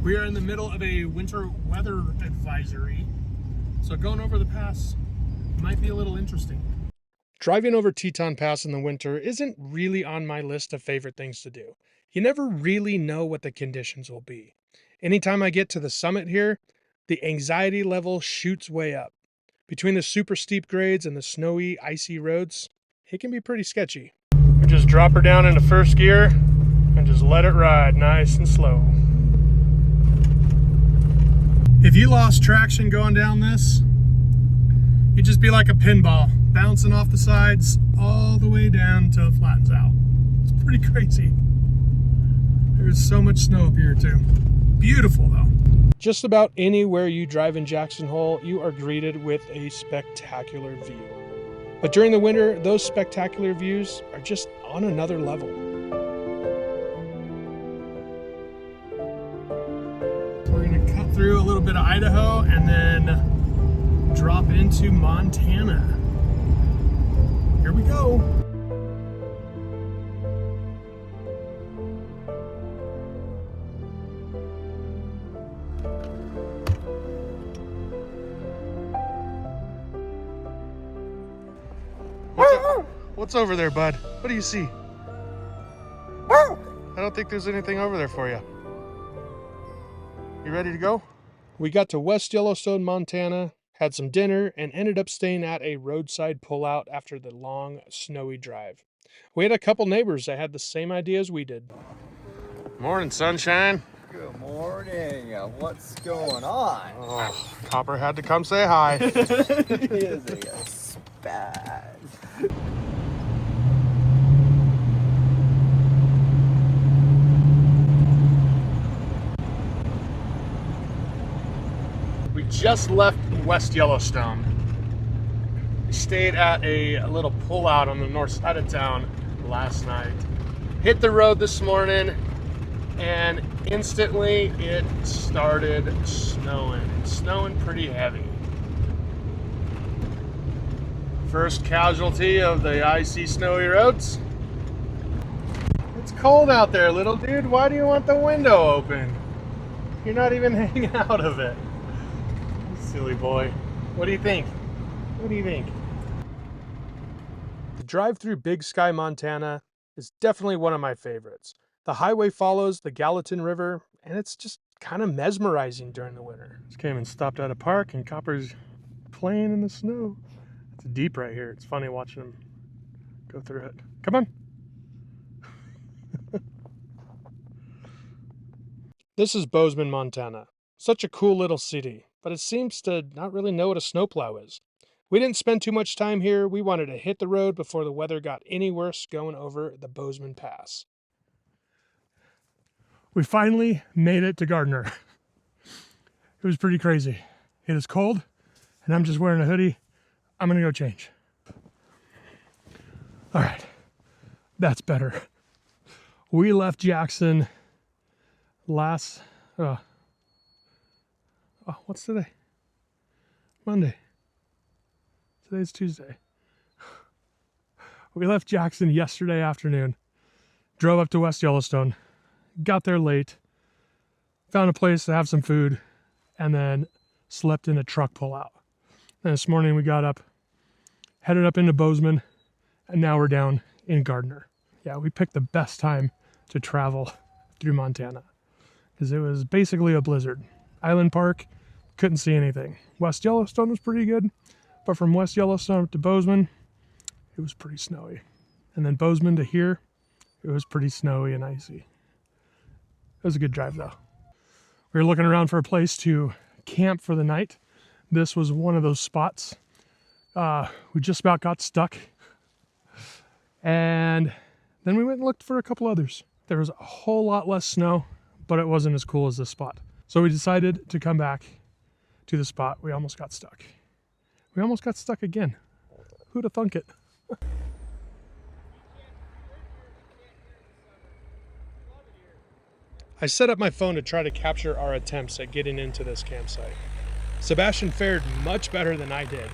We are in the middle of a winter weather advisory, so going over the pass might be a little interesting. Driving over Teton Pass in the winter isn't really on my list of favorite things to do. You never really know what the conditions will be. Anytime I get to the summit here, the anxiety level shoots way up. Between the super steep grades and the snowy, icy roads, it can be pretty sketchy. We just drop her down into first gear and just let it ride nice and slow. If you lost traction going down this, you'd just be like a pinball, bouncing off the sides all the way down until it flattens out. It's pretty crazy. There's so much snow up here too. Beautiful though. Just about anywhere you drive in Jackson Hole, you are greeted with a spectacular view. But during the winter, those spectacular views are just on another level. We're gonna cut through a little bit of Idaho and then drop into Montana. Here we go. What's over there, bud? What do you see? I don't think there's anything over there for you. You ready to go? We got to West Yellowstone, Montana, had some dinner, and ended up staying at a roadside pullout after the long, snowy drive. We had a couple neighbors that had the same idea as we did. Morning, sunshine. Good morning. What's going on? Oh, Copper had to come say hi. He is a spaz. We just left West Yellowstone. We stayed at a little pullout on the north side of town last night. Hit the road this morning and instantly it started snowing. It's snowing pretty heavy. First casualty of the icy, snowy roads. It's cold out there, little dude. Why do you want the window open? You're not even hanging out of it. Silly boy. What do you think? What do you think? The drive through Big Sky, Montana is definitely one of my favorites. The highway follows the Gallatin River, and it's just kind of mesmerizing during the winter. Just came and stopped at a park, and Copper's playing in the snow. It's deep right here. It's funny watching him go through it. Come on. This is Bozeman, Montana. Such a cool little city, but it seems to not really know what a snowplow is. We didn't spend too much time here. We wanted to hit the road before the weather got any worse going over the Bozeman Pass. We finally made it to Gardner. It was pretty crazy. It is cold, and I'm just wearing a hoodie. I'm gonna go change. All right, that's better. We left Jackson last, what's today? Monday. Today's Tuesday. We left Jackson yesterday afternoon, drove up to West Yellowstone, got there late, found a place to have some food, and then slept in a truck pullout. And this morning we got up, headed up into Bozeman, and now we're down in Gardner. Yeah, we picked the best time to travel through Montana because it was basically a blizzard. Island Park, couldn't see anything. West Yellowstone was pretty good, but from West Yellowstone up to Bozeman, it was pretty snowy. And then Bozeman to here, it was pretty snowy and icy. It was a good drive though. We were looking around for a place to camp for the night. This was one of those spots. We just about got stuck. And then we went and looked for a couple others. There was a whole lot less snow, but it wasn't as cool as this spot. So we decided to come back to the spot. We almost got stuck. We almost got stuck again. Who'd have thunk it? I set up my phone to try to capture our attempts at getting into this campsite. Sebastian fared much better than I did.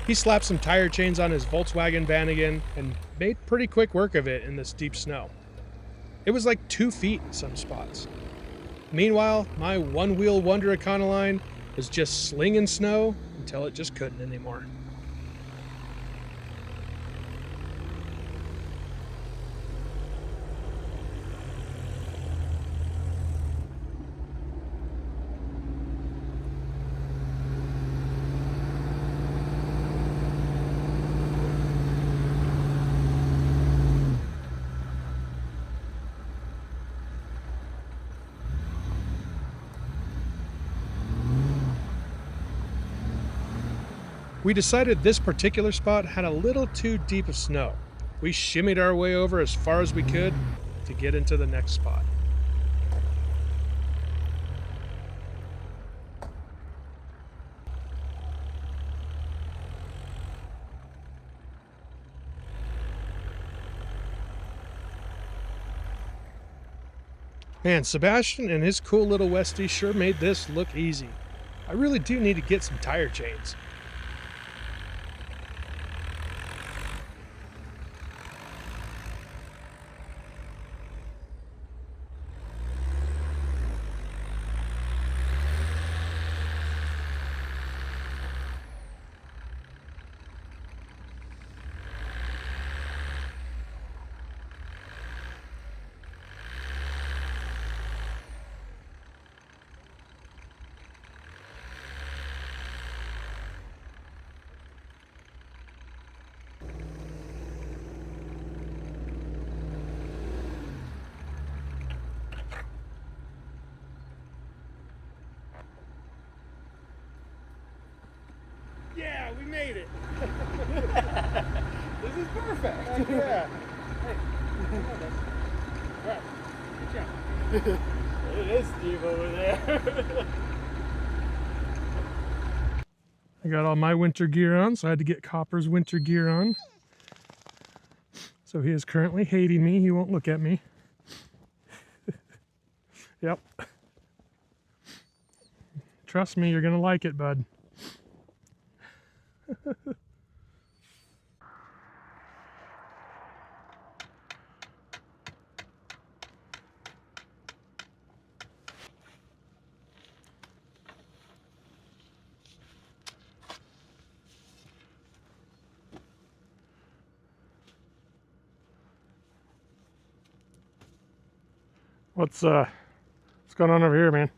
He slapped some tire chains on his Volkswagen Vanagon and made pretty quick work of it in this deep snow. It was like 2 feet in some spots. Meanwhile, my one-wheel wonder Econoline was just slinging snow until it just couldn't anymore. We decided this particular spot had a little too deep of snow. We shimmied our way over as far as we could to get into the next spot. Man, Sebastian and his cool little Westie sure made this look easy. I really do need to get some tire chains. Yeah, we made it. This is perfect. Yeah. All right. Good job. It is Steve over there. I got all my winter gear on, so I had to get Copper's winter gear on. So he is currently hating me. He won't look at me. Yep. Trust me, you're gonna like it, bud. What's going on over here, man?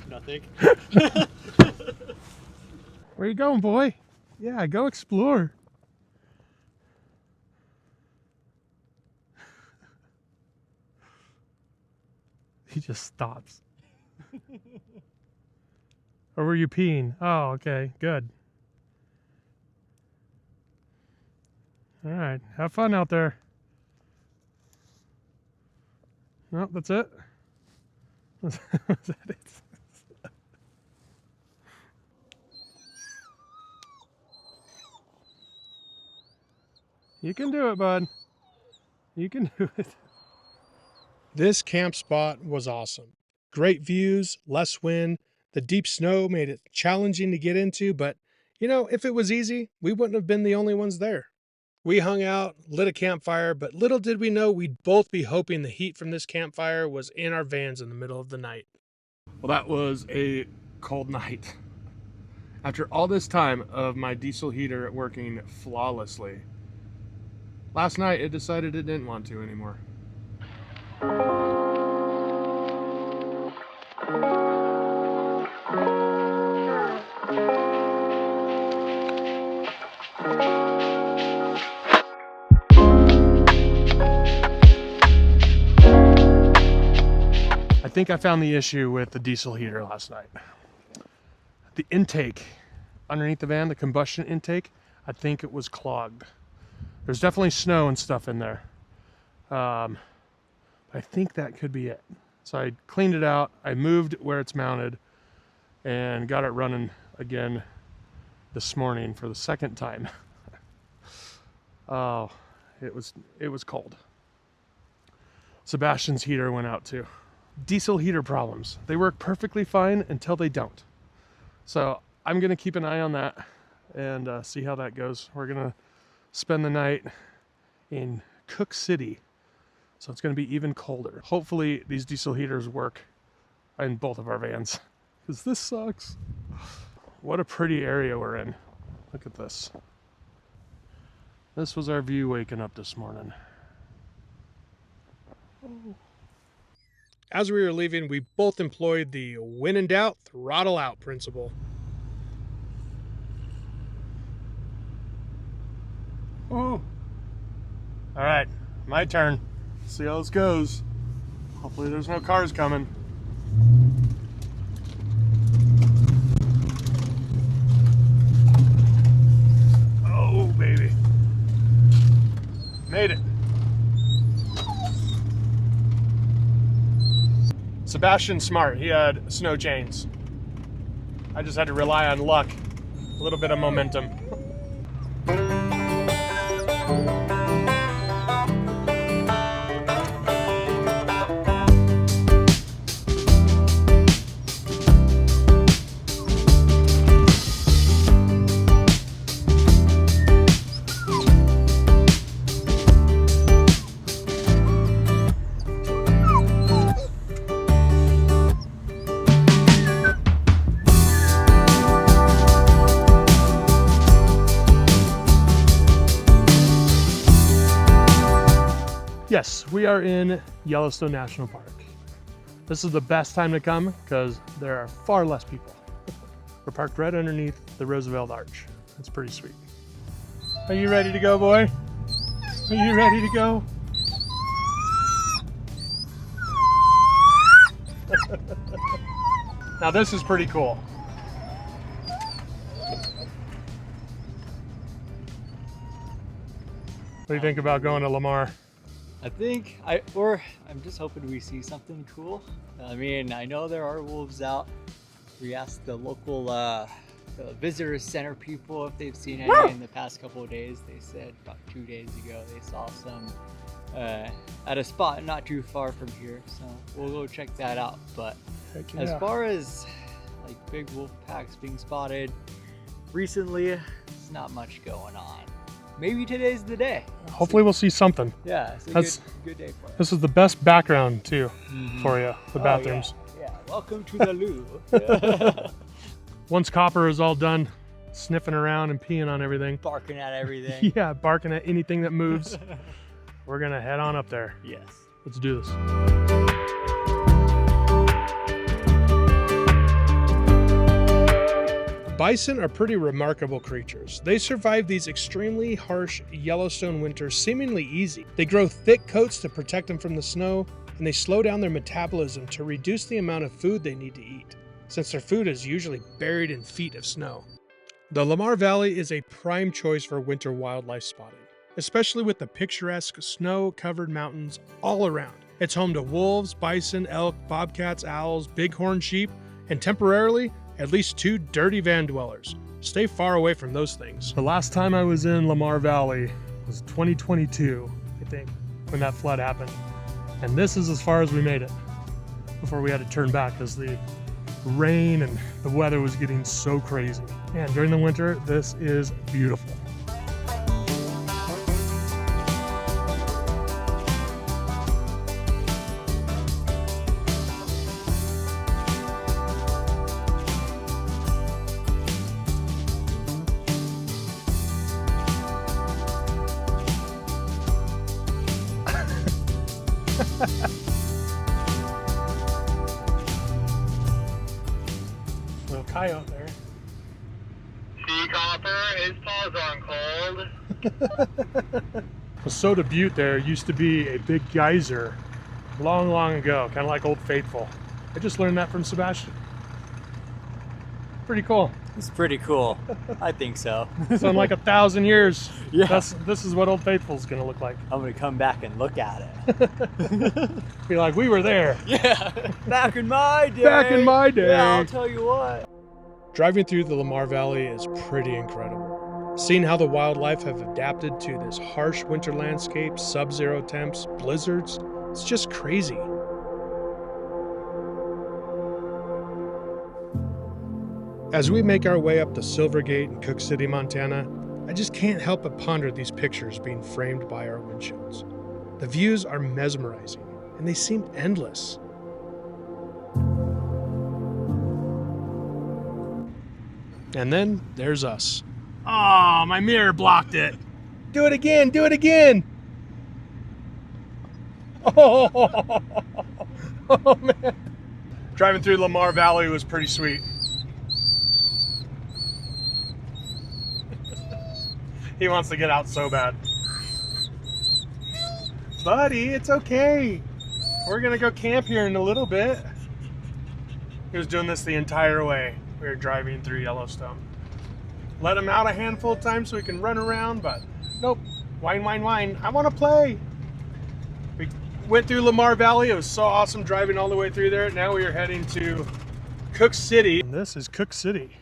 Nothing. Where you going, boy? Yeah, go explore. He just stops. Or were you peeing? Oh, okay, good. All right, have fun out there. No, that's it. Was that it? You can do it, bud. You can do it. This camp spot was awesome. Great views, less wind. The deep snow made it challenging to get into, but you know, if it was easy, we wouldn't have been the only ones there. We hung out, lit a campfire, but little did we know we'd both be hoping the heat from this campfire was in our vans in the middle of the night. Well, that was a cold night. After all this time of my diesel heater working flawlessly, last night it decided it didn't want to anymore. I think I found the issue with the diesel heater last night. The intake underneath the van, the combustion intake, I think it was clogged. There's definitely snow and stuff in there. I think that could be it. So I cleaned it out, I moved where it's mounted, and got it running again this morning for the second time. Oh, it was cold. Sebastian's heater went out too. Diesel heater problems. They work perfectly fine until they don't. So I'm gonna keep an eye on that and see how that goes. We're gonna spend the night in Cooke City, So it's going to be even colder. Hopefully these diesel heaters work in both of our vans, because this sucks. What a pretty area we're in. Look at this. This was our view waking up this morning. Oh. As we were leaving, we both employed the when in doubt, throttle out principle. Oh. All right, my turn. See how this goes. Hopefully there's no cars coming. Oh, baby. Made it. Sebastian's smart. He had snow chains. I just had to rely on luck. A little bit of momentum. Yes, we are in Yellowstone National Park. This is the best time to come because there are far less people. We're parked right underneath the Roosevelt Arch. It's pretty sweet. Are you ready to go, boy? Are you ready to go? Now this is pretty cool. What do you think about going to Lamar? I'm just hoping we see something cool. I mean, I know there are wolves out. We asked the local visitor center people if they've seen any in the past couple of days. They said about 2 days ago they saw some at a spot not too far from here. So we'll go check that out. But Yeah. as far as like big wolf packs being spotted recently, there's not much going on. Maybe today's the day. Hopefully we'll see something. Yeah, it's a good day for us. This is the best background too for you, the Oh, bathrooms. Yeah, welcome to the Louvre. Once Copper is all done sniffing around and peeing on everything, Barking at everything. yeah, barking at anything that moves, we're gonna head on up there. Yes. Let's do this. Bison are pretty remarkable creatures. They survive these extremely harsh Yellowstone winters seemingly easy. They grow thick coats to protect them from the snow, and they slow down their metabolism to reduce the amount of food they need to eat, since their food is usually buried in feet of snow. The Lamar Valley is a prime choice for winter wildlife spotting, especially with the picturesque snow-covered mountains all around. It's home to wolves, bison, elk, bobcats, owls, bighorn sheep, and temporarily, at least 2 dirty van dwellers. Stay far away from those things. The last time I was in Lamar Valley was 2022, I think, when that flood happened. And this is as far as we made it before we had to turn back because the rain and the weather was getting so crazy. And during the winter, this is beautiful. Little coyote there. See, Copper, his paws aren't cold. The Soda Butte there used to be a big geyser long, long ago, kind of like Old Faithful. I just learned that from Sebastian. Pretty cool. It's pretty cool. I think so. So in like 1,000 years, Yeah. this is what Old Faithful's gonna look like. I'm gonna come back and look at it. Be like, we were there. Yeah, back in my day. Back in my day. Yeah, I'll tell you what. Driving through the Lamar Valley is pretty incredible. Seeing how the wildlife have adapted to this harsh winter landscape, sub-zero temps, blizzards, it's just crazy. As we make our way up the Silver Gate in Cooke City, Montana, I just can't help but ponder these pictures being framed by our windshields. The views are mesmerizing, and they seemed endless. And then there's us. Oh, my mirror blocked it. Do it again, do it again. Oh, oh man. Driving through Lamar Valley was pretty sweet. He wants to get out so bad. Buddy, it's okay. We're gonna go camp here in a little bit. He was doing this the entire way. We were driving through Yellowstone. Let him out a handful of times so he can run around, but nope. Whine, whine, whine. I want to play. We went through Lamar Valley. It was so awesome driving all the way through there. Now we are heading to Cooke City. And this is Cooke City.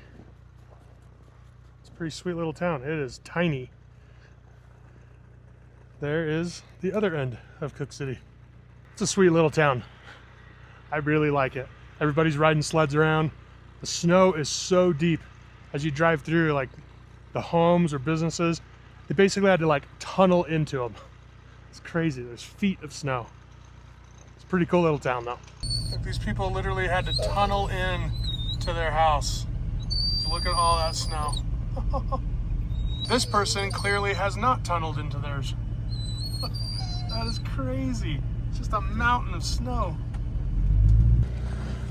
It's a pretty sweet little town. It is tiny. There is the other end of Cooke City. It's a sweet little town. I really like it. Everybody's riding sleds around. The snow is so deep as you drive through, like the homes or businesses. They basically had to like tunnel into them. It's crazy. There's feet of snow. It's a pretty cool little town though. Like these people literally had to tunnel in to their house. So look at all that snow. This person clearly has not tunneled into theirs. That is crazy. It's just a mountain of snow.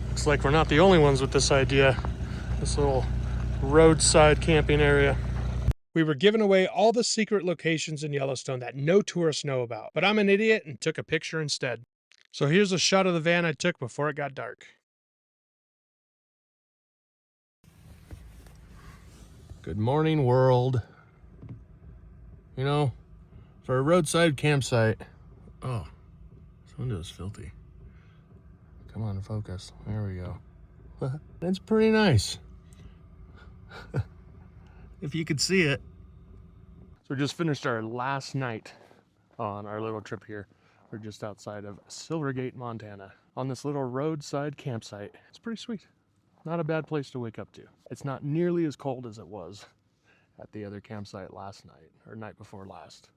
Looks like we're not the only ones with this idea. This little roadside camping area. We were giving away all the secret locations in Yellowstone that no tourists know about, but I'm an idiot and took a picture instead. So here's a shot of the van I took before it got dark. Good morning, world. You know, for a roadside campsite, oh, this window is filthy. Come on, focus. There we go. It's pretty nice. If you could see it. So we just finished our last night on our little trip here. We're just outside of Silvergate, Montana, on this little roadside campsite. It's pretty sweet. Not a bad place to wake up to. It's not nearly as cold as it was at the other campsite last night, or night before last.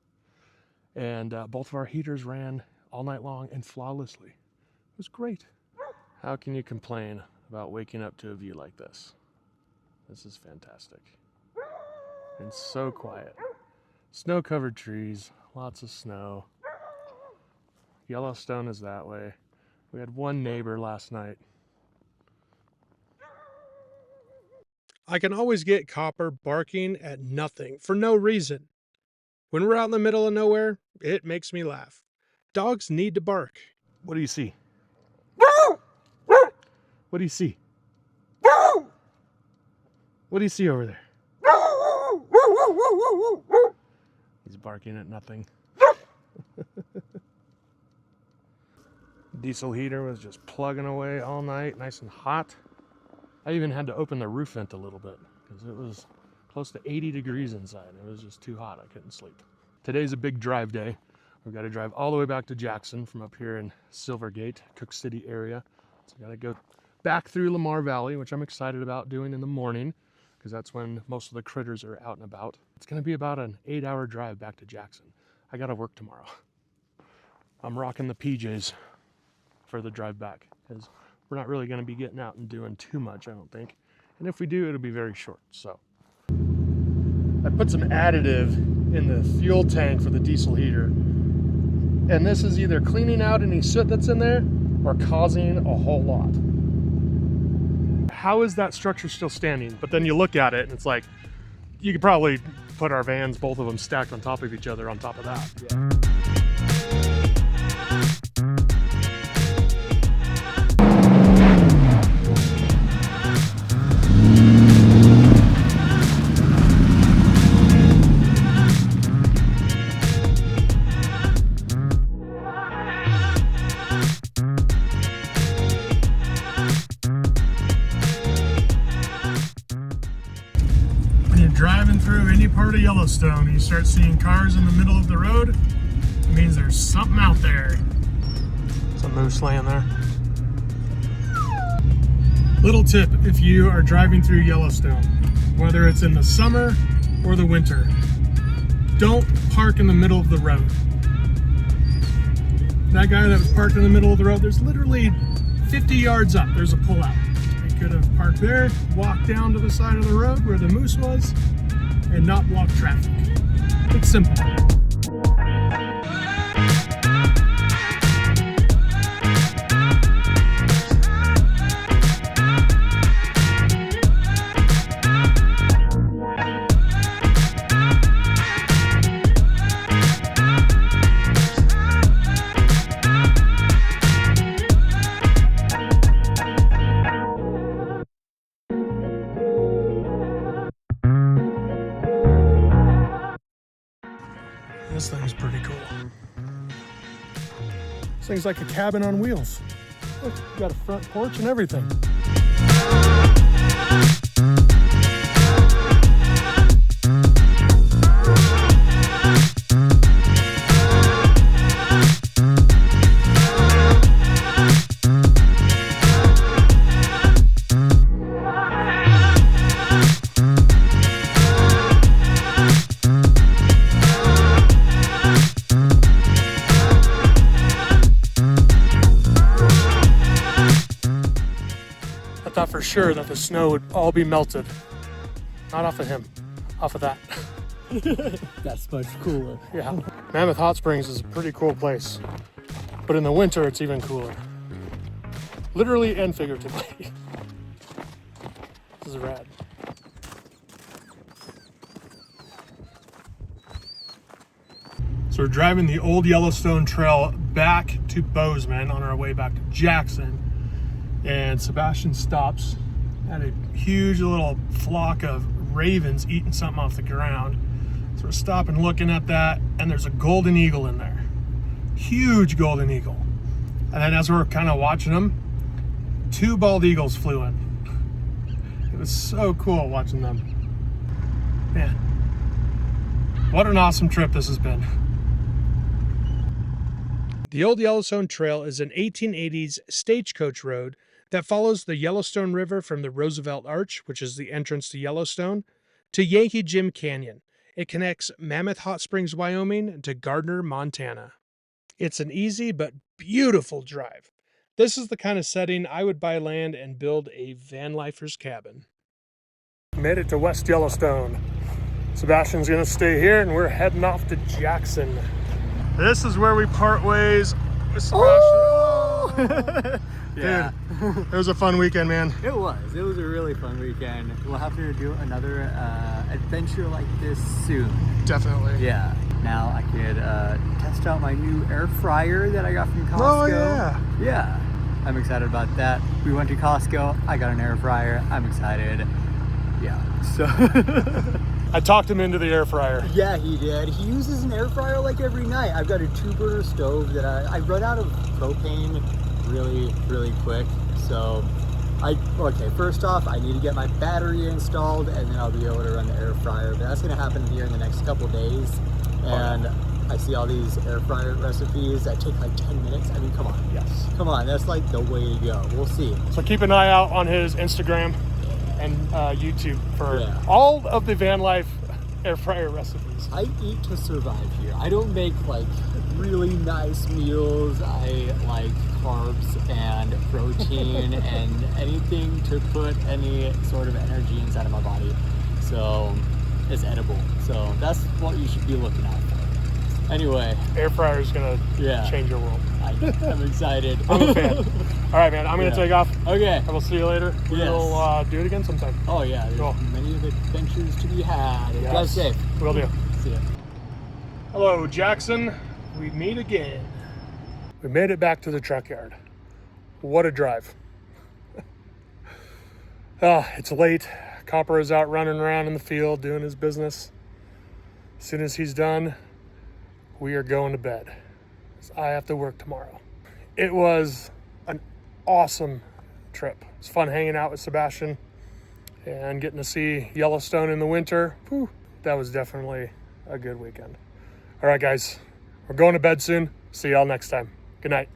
And both of our heaters ran all night long and flawlessly. It was great. How can you complain about waking up to a view like this? This is fantastic. And so quiet. Snow-covered trees, lots of snow. Yellowstone is that way. We had one neighbor last night. I can always get Copper barking at nothing for no reason. When we're out in the middle of nowhere, it makes me laugh. Dogs need to bark. What do you see? What do you see? What do you see over there? He's barking at nothing. Diesel heater was just plugging away all night, nice and hot. I even had to open the roof vent a little bit because it was close to 80 degrees inside. It was just too hot. I couldn't sleep. Today's a big drive day. We've got to drive all the way back to Jackson from up here in Silvergate, Cooke City area. So we got to go back through Lamar Valley, which I'm excited about doing in the morning because that's when most of the critters are out and about. It's going to be about an 8-hour drive back to Jackson. I got to work tomorrow. I'm rocking the PJs for the drive back because we're not really going to be getting out and doing too much, I don't think. And if we do, it'll be very short. So I put some additive in the fuel tank for the diesel heater. And this is either cleaning out any soot that's in there or causing a whole lot. How is that structure still standing? But then you look at it and it's like, you could probably put our vans, both of them stacked on top of each other on top of that. Yeah. Driving through any part of Yellowstone, you start seeing cars in the middle of the road, it means there's something out there. Some moose laying there. Little tip if you are driving through Yellowstone, whether it's in the summer or the winter, don't park in the middle of the road. that guy that was parked in the middle of the road, there's literally 50 yards up, there's a pullout. They could have parked there, walked down to the side of the road where the moose was, and not block traffic. It's simple. This thing's pretty cool. This thing's like a cabin on wheels. Look, you got a front porch and everything. I thought for sure that the snow would all be melted. Not off of him, off of that. That's much cooler. Yeah. Mammoth Hot Springs is a pretty cool place, but in the winter it's even cooler. Literally and figuratively. This is rad. So we're driving the old Yellowstone Trail back to Bozeman on our way back to Jackson. And Sebastian stops at a huge little flock of ravens eating something off the ground. So we're stopping looking at that, and there's a golden eagle in there. Huge golden eagle. And then as we're kind of watching them, 2 bald eagles flew in. It was so cool watching them. Man, what an awesome trip this has been. The Old Yellowstone Trail is an 1880s stagecoach road that follows the Yellowstone River from the Roosevelt Arch, which is the entrance to Yellowstone, to Yankee Jim Canyon. It connects Mammoth Hot Springs, Wyoming to Gardner, Montana. It's an easy but beautiful drive. This is the kind of setting I would buy land and build a Vanlifer's cabin. Made it to West Yellowstone. Sebastian's gonna stay here and we're heading off to Jackson. This is where we part ways with Sebastian. Oh! Yeah. Dude, it was a fun weekend, man. It was a really fun weekend. We'll have to do another adventure like this soon. Definitely. Yeah. Now I could test out my new air fryer that I got from Costco. Oh, yeah. Yeah. I'm excited about that. We went to Costco. I got an air fryer. I'm excited. Yeah. So. I talked him into the air fryer. Yeah, he did. He uses an air fryer like every night. I've got a 2-burner stove that I run out of propane really quick. So okay, first off, I need to get my battery installed and then I'll be able to run the air fryer. But that's gonna happen here in the next couple days. And I see all these air fryer recipes that take like 10 minutes. I mean, come on. Yes. Come on, that's like the way to go. We'll see. So keep an eye out on his Instagram and YouTube for all of the van life air fryer recipes. I eat to survive here. I don't make like really nice meals. I like carbs and protein and anything to put any sort of energy inside of my body. So it's edible. So that's what you should be looking out for. Anyway. Air fryer is gonna change your world. I'm excited. I'm a fan. All right, man. I'm gonna take off. Okay. And we'll see you later. We'll do it again sometime. Oh yeah. There's many adventures to be had. Yes. Drive safe. Will do. See ya. Hello, Jackson. We meet again. We made it back to the truck yard. What a drive. It's late. Copper is out running around in the field doing his business. As soon as he's done, we are going to bed. I have to work tomorrow. It was an awesome trip. It's fun hanging out with Sebastian and getting to see Yellowstone in the winter. Whew, that was definitely a good weekend. All right, guys, we're going to bed soon. See y'all next time. Good night.